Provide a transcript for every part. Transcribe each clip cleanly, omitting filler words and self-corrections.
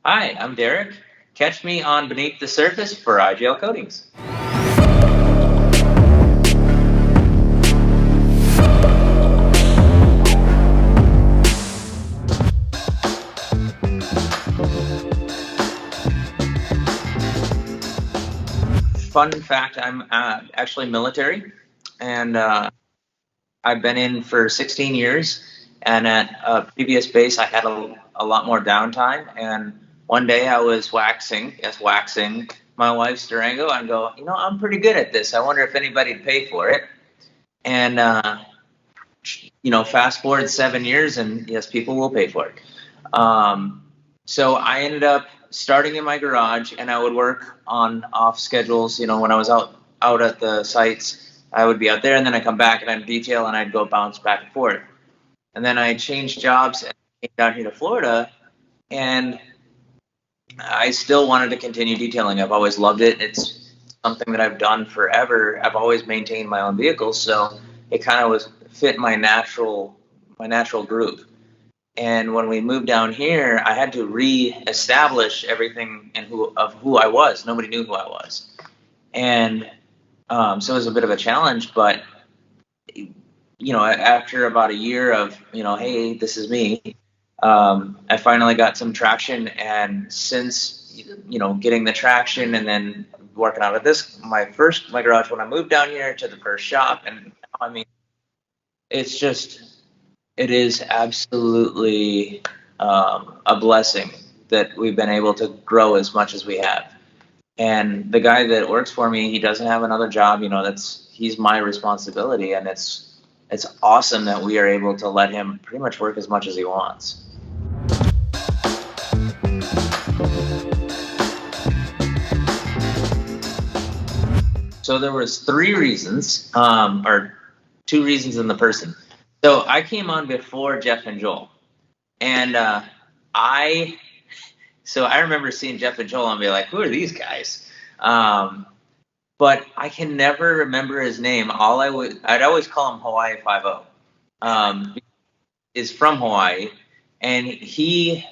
Hi, I'm Derek. Catch me on Beneath the Surface for IGL Coatings. Fun fact, I'm actually military, and I've been in for 16 years. And at a previous base, I had a lot more downtime. And one day I was waxing my wife's Durango and go, I'm pretty good at this. I wonder if anybody'd pay for it. And fast forward 7 years, and yes, people will pay for it. So I ended up starting in my garage, and I would work on off schedules. When I was out at the sites, I would be out there, and then I come back and I'd detail, and I'd go bounce back and forth. And then I changed jobs and came down here to Florida, and I still wanted to continue detailing. I've always loved it. It's something that I've done forever. I've always maintained my own vehicles, so it kind of was fit my natural groove. And when we moved down here, I had to re-establish everything and who I was. Nobody knew who I was, and so it was a bit of a challenge. But after about a year of hey, this is me, I finally got some traction. And since getting the traction and then working out of my garage when I moved down here to the first shop, and I mean, it's just it is absolutely a blessing that we've been able to grow as much as we have. And the guy that works for me, he doesn't have another job. He's my responsibility, and it's awesome that we are able to let him pretty much work as much as he wants. So there was three reasons, or two reasons in the person. So I came on before Jeff and Joel, and I so I remember seeing Jeff and Joel and be like, "Who are these guys?" But I can never remember his name. I'd always call him Hawaii 50. Is from Hawaii, and he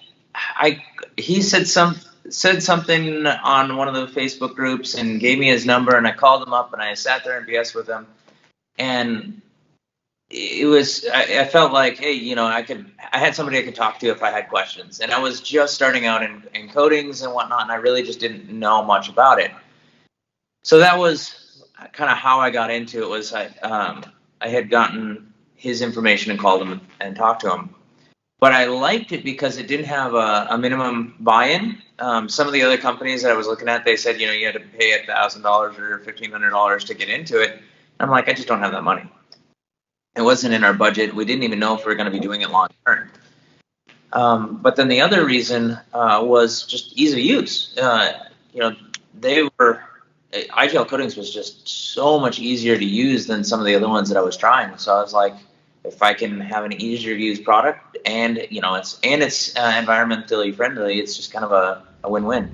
said something on one of the Facebook groups and gave me his number, and I called him up and I sat there and BS with him, and I felt like, hey, I had somebody I could talk to if I had questions. And I was just starting out in coatings and whatnot, and I really just didn't know much about it. So that was kind of how I got into it. I had gotten his information and called him and talked to him. But I liked it because it didn't have a minimum buy-in. Some of the other companies that I was looking at, they said, you had to pay $1,000 or $1,500 to get into it. I'm like, I just don't have that money. It wasn't in our budget. We didn't even know if we were going to be doing it long term. But then the other reason was just ease of use. IGL Coatings was just so much easier to use than some of the other ones that I was trying. So I was like, if I can have an easier to use product and it's environmentally friendly, it's just kind of a win-win.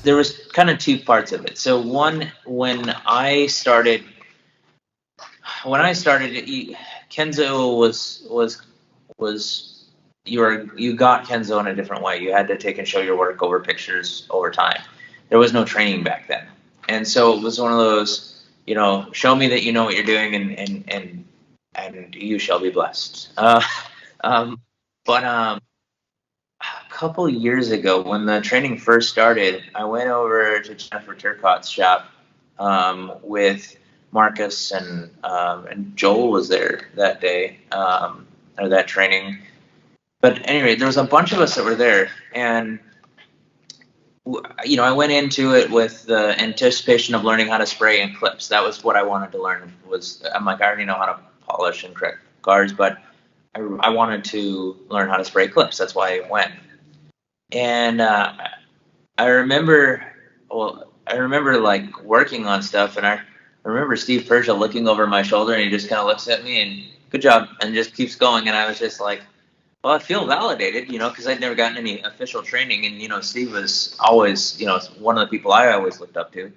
There was kind of two parts of it. So one, when I started, Kenzo was you got Kenzo in a different way. You had to take and show your work over pictures over time. There was no training back then, and so it was one of those, show me that you know what you're doing, and you shall be blessed. But a couple years ago, when the training first started, I went over to Jennifer Turcotte's shop with Marcus, and Joel was there that day, or that training. But anyway, there was a bunch of us that were there, and I went into it with the anticipation of learning how to spray and clips. That was what I wanted to learn. I'm like, I already know how to polish and correct guards, but I wanted to learn how to spray clips. That's why I went. And I remember like working on stuff, and I remember Steve Persia looking over my shoulder, and he just kind of looks at me and good job, and just keeps going. And I was just like, well, I feel validated, because I'd never gotten any official training, and Steve was always, one of the people I always looked up to,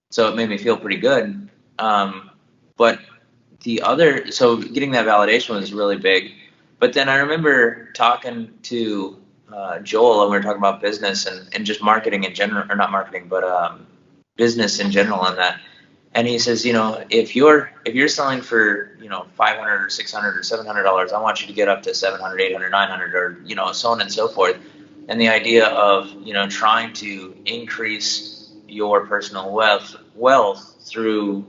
so it made me feel pretty good. But So getting that validation was really big. But then I remember talking to Joel, and we were talking about business and just marketing in general, or not marketing, but business in general on that. And he says, if you're selling for, $500 or $600 or $700, I want you to get up to 700, 800, 900, or, so on and so forth. And the idea of, trying to increase your personal wealth through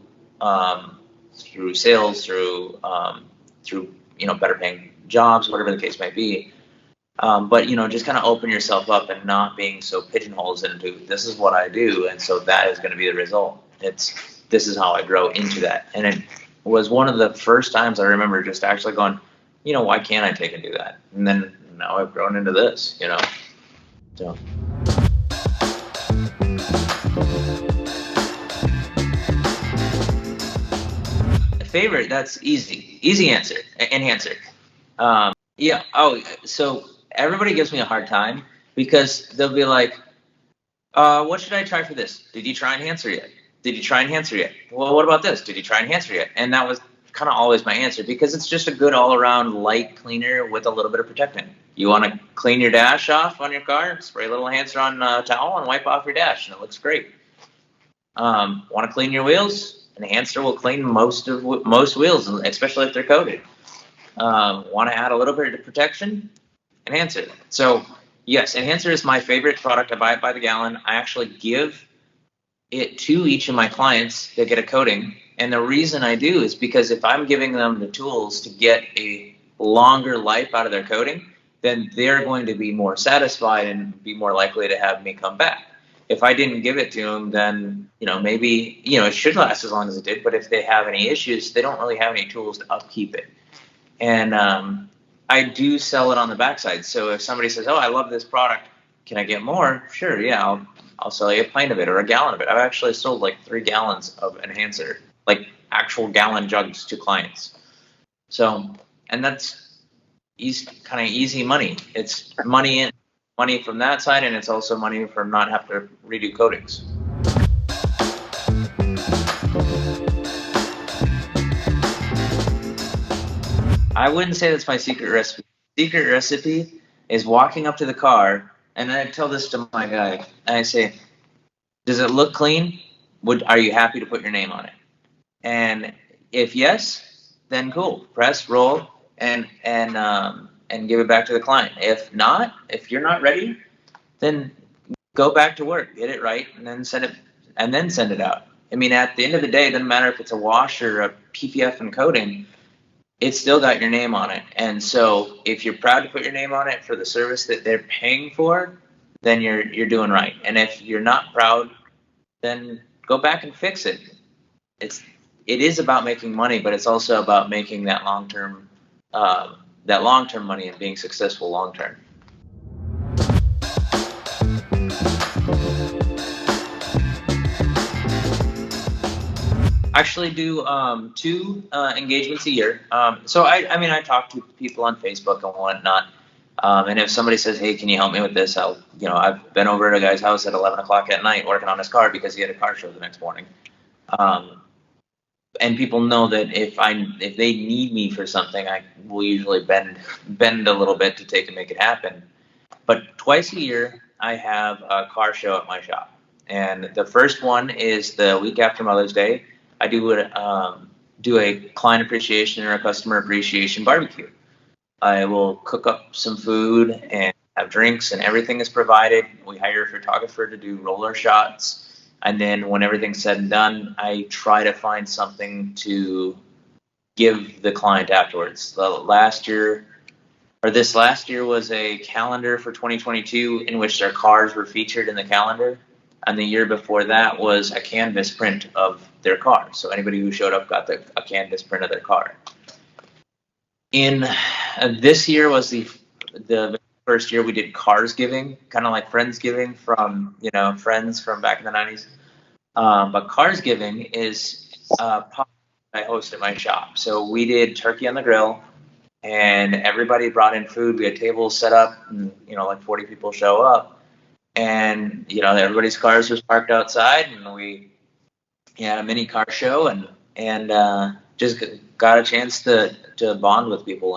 sales, through better paying jobs, whatever the case might be. But just kind of open yourself up and not being so pigeonholed into this is what I do, and so that is going to be the result. This is how I grow into that. And it was one of the first times I remember just actually going, why can't I take and do that? And then now I've grown into this, So. Favorite, that's easy answer. Yeah. Oh, so everybody gives me a hard time because they'll be like, what should I try for this? Did you try enhancer yet? Did you try enhancer yet? Well, what about this? Did you try enhancer yet? And that was kind of always my answer, because it's just a good all-around light cleaner with a little bit of protectant. You want to clean your dash off on your car, spray a little enhancer on a towel and wipe off your dash, and it looks great. Want to clean your wheels? Enhancer will clean most wheels, especially if they're coated. Want to add a little bit of protection? Enhancer. So yes, enhancer is my favorite product. I buy it by the gallon. I actually give it to each of my clients that get a coating. And the reason I do is because if I'm giving them the tools to get a longer life out of their coating, then they're going to be more satisfied and be more likely to have me come back. If I didn't give it to them, then, maybe, it should last as long as it did. But if they have any issues, they don't really have any tools to upkeep it. And I do sell it on the backside. So if somebody says, oh, I love this product, can I get more? Sure, yeah, I'll sell you a pint of it or a gallon of it. I've actually sold like 3 gallons of enhancer, like actual gallon jugs, to clients. So, and that's kind of easy money. It's money from that side, and it's also money from not having to redo coatings. I wouldn't say that's my secret recipe. Secret recipe is walking up to the car, and I tell this to my guy, and I say, does it look clean? Are you happy to put your name on it? And if yes, then cool. Press, roll, and give it back to the client. If not, if you're not ready, then go back to work, get it right, and then send it out. I mean, at the end of the day, it doesn't matter if it's a wash or a PPF and coating. It's still got your name on it. And so if you're proud to put your name on it for the service that they're paying for, then you're doing right. And if you're not proud, then go back and fix it. It is about making money, but it's also about making that long-term money and being successful long-term. Actually do 2 engagements a year. So I talk to people on Facebook and whatnot. And if somebody says, hey, can you help me with this? I've been over at a guy's house at 11 o'clock at night working on his car because he had a car show the next morning. And people know that if they need me for something, I will usually bend a little bit to take and make it happen. But twice a year, I have a car show at my shop. And the first one is the week after Mother's Day. I do a client appreciation or a customer appreciation barbecue. I will cook up some food and have drinks, and everything is provided. We hire a photographer to do roller shots. And then when everything's said and done, I try to find something to give the client afterwards. This last year was a calendar for 2022 in which their cars were featured in the calendar. And the year before that was a canvas print of their car. So anybody who showed up got a canvas print of their car. In this year was the first year we did Cars Giving, kind of like Friendsgiving from friends from back in the 90s. But Cars Giving is I host at my shop. So we did turkey on the grill, and everybody brought in food. We had tables set up, and like 40 people show up. And everybody's cars was parked outside, and we had a mini car show, and and just got a chance to bond with people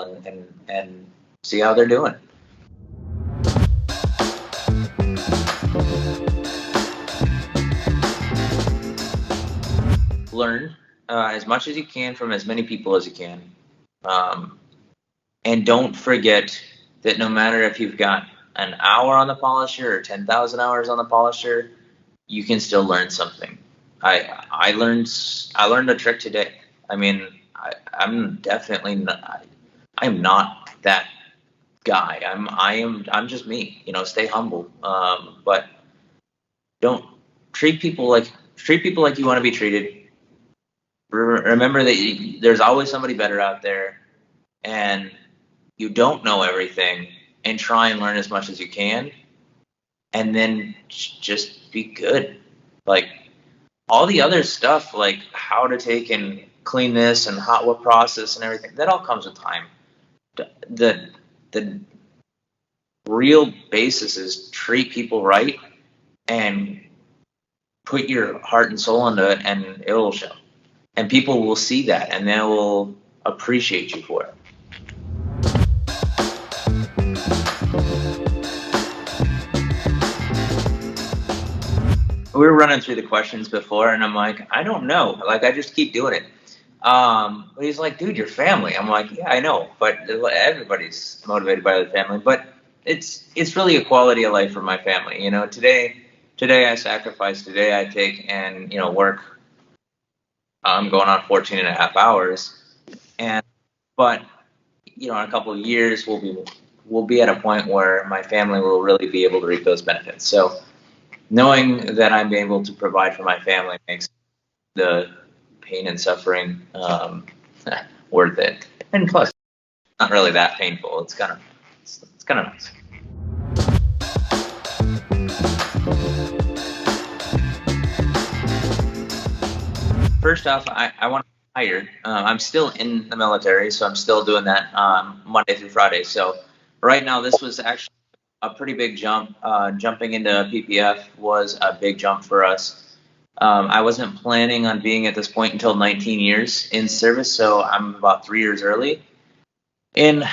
and see how they're doing. Learn as much as you can from as many people as you can. And don't forget that no matter if you've got an hour on the polisher or 10,000 hours on the polisher, you can still learn something. I learned a trick today. I mean, I'm definitely not, I'm not that guy. I'm just me. Stay humble. But don't treat people like you want to be treated. Remember that there's always somebody better out there, and you don't know everything, and try and learn as much as you can, and then just be good. Like all the other stuff, like how to take and clean this and what process and everything, that all comes with time. The real basis is treat people right and put your heart and soul into it, and it will show. And people will see that, and they will appreciate you for it. We were running through the questions before, and I'm like, I don't know. Like, I just keep doing it. But he's like, dude, your family. I'm like, yeah, I know, but everybody's motivated by their family. But it's really a quality of life for my family. Today I sacrifice. Today I take and work. I'm going on 14 and a half hours, but in a couple of years we'll be at a point where my family will really be able to reap those benefits. So knowing that I'm able to provide for my family makes the pain and suffering worth it. And plus, it's not really that painful. It's kind of nice. First off, I want to be hired. I'm still in the military, so I'm still doing that Monday through Friday. So right now, this was actually a pretty big jump. Jumping into PPF was a big jump for us. I wasn't planning on being at this point until 19 years in service, so I'm about 3 years early. And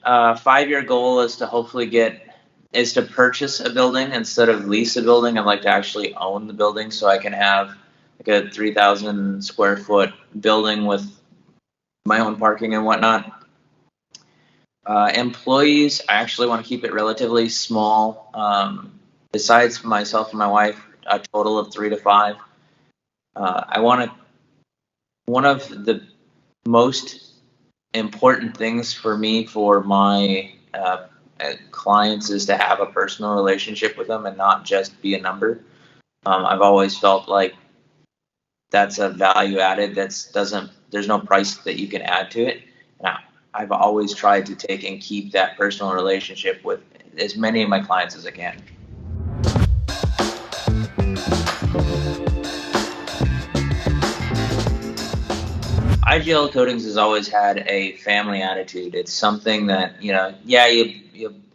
5-year goal is to hopefully is to purchase a building instead of lease a building. I'd like to actually own the building so I can have like a 3,000 square foot building with my own parking and whatnot. Employees, I actually want to keep it relatively small. Besides myself and my wife, a total of 3 to 5. One of the most important things for me for my clients is to have a personal relationship with them and not just be a number. I've always felt like that's a value added. There's no price that you can add to it. And I've always tried to take and keep that personal relationship with as many of my clients as I can. IGL Coatings has always had a family attitude. It's something that, you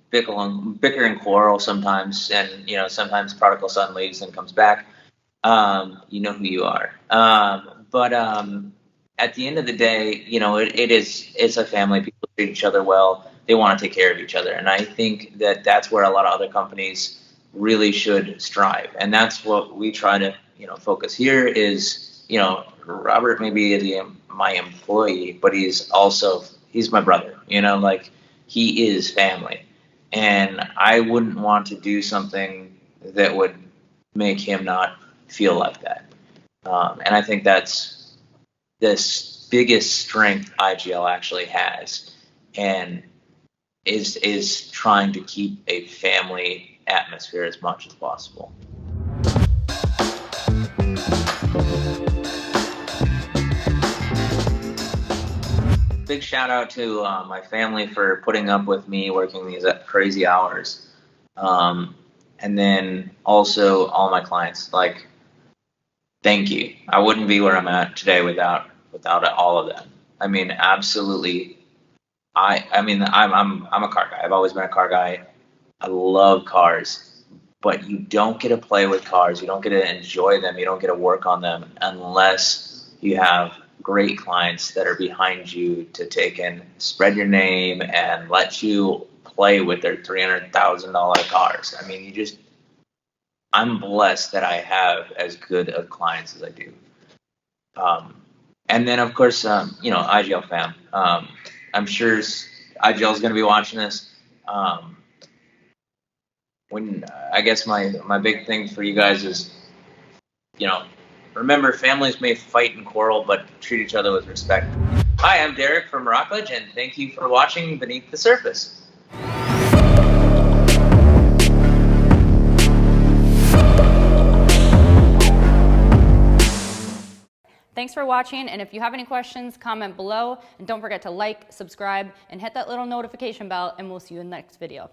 bicker and quarrel sometimes, and, sometimes prodigal son leaves and comes back. You know who you are. But at the end of the day, it's a family. People treat each other well. They want to take care of each other. And I think that that's where a lot of other companies really should strive. And that's what we try to, focus here is, Robert may be my employee, but he's my brother, he is family. And I wouldn't want to do something that would make him not feel like that. And I think that's this biggest strength IGL actually has, and is trying to keep a family atmosphere as much as possible. Big shout out to my family for putting up with me working these crazy hours. And then also all my clients, thank you. I wouldn't be where I'm at today without all of them. I mean, absolutely. I'm a car guy. I've always been a car guy. I love cars, but you don't get to play with cars. You don't get to enjoy them. You don't get to work on them unless you have great clients that are behind you to take and spread your name and let you play with their $300,000 cars. I mean, I'm blessed that I have as good of clients as I do. And then, of course, IGL fam. I'm sure IGL is going to be watching this. I guess my big thing for you guys is, remember, families may fight and quarrel, but treat each other with respect. Hi, I'm Derrick from Rockledge, and thank you for watching Beneath the Surface. Thanks for watching, and if you have any questions, comment below, and don't forget to like, subscribe, and hit that little notification bell, and we'll see you in the next video.